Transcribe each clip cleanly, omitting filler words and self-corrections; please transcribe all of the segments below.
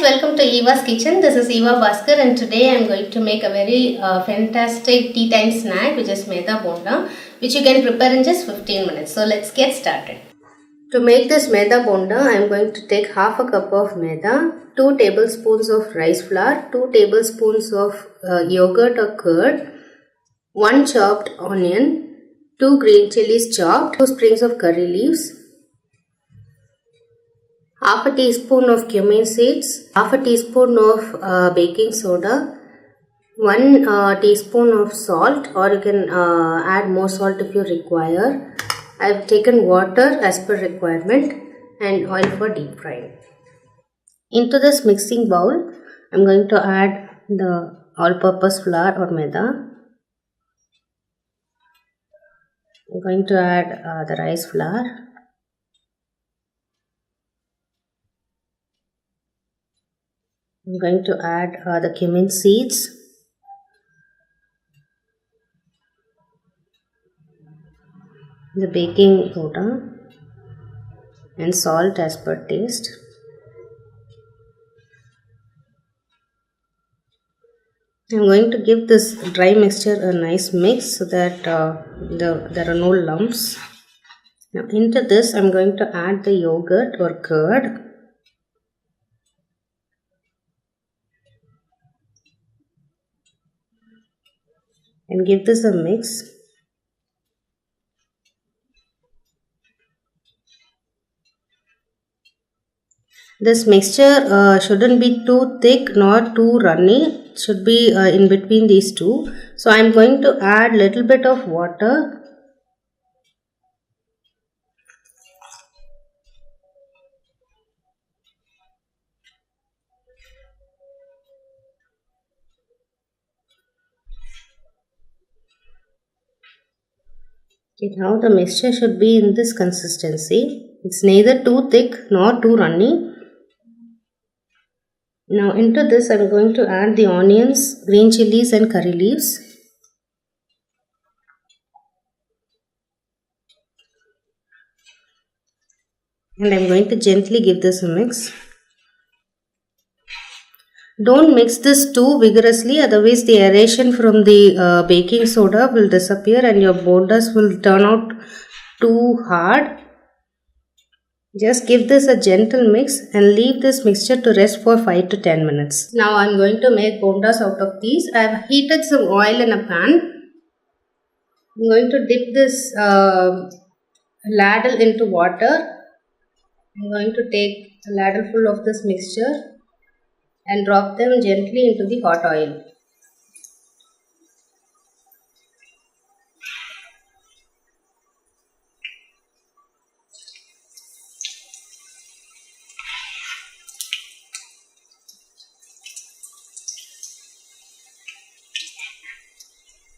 welcome to Eva's kitchen. This is Eva Bhaskar and today I am going to make a very fantastic tea time snack which is MAIDA BONDA, which you can prepare in just 15 minutes. So let's get started. To make this MAIDA BONDA, I am going to take half a cup of maida, 2 tablespoons of rice flour, 2 tablespoons of yogurt or curd, 1 chopped onion, 2 green chillies chopped, 2 sprigs of curry leaves, half a teaspoon of cumin seeds, half a teaspoon of baking soda, 1 teaspoon of salt, or you can add more salt if you require. I have taken water as per requirement and oil for deep frying. Into this mixing bowl, I am going to add the all-purpose flour or maida. I am going to add the rice flour. I am going to add the cumin seeds, the baking soda and salt as per taste. I am going to give this dry mixture a nice mix so that there are no lumps. Now into this I am going to add the yogurt or curd. And give this a mix. This mixture shouldn't be too thick nor too runny. It should be in between these two. So I am going to add little bit of water. Okay, now the mixture should be in this consistency. It's neither too thick nor too runny. Now into this I am going to add the onions, green chillies and curry leaves. And I am going to gently give this a mix. Don't mix this too vigorously, otherwise the aeration from the baking soda will disappear and your bondas will turn out too hard. Just give this a gentle mix and leave this mixture to rest for 5 to 10 minutes. Now I am going to make bondas out of these. I have heated some oil in a pan. I am going to dip this ladle into water. I am going to take a ladle full of this mixture and drop them gently into the hot oil.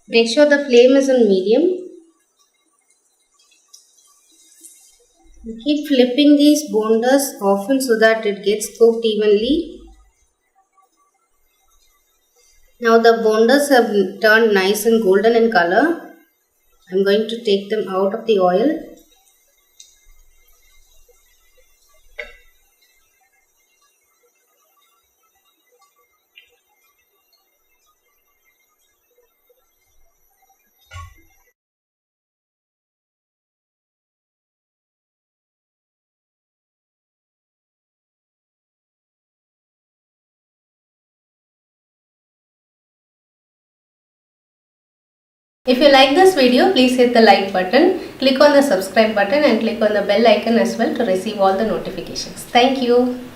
Make sure the flame is on medium. Keep flipping these bondas often so that it gets cooked evenly. Now the bondas have turned nice and golden in color. I am going to take them out of the oil. If you like this video, please hit the like button, click on the subscribe button and click on the bell icon as well to receive all the notifications. Thank you.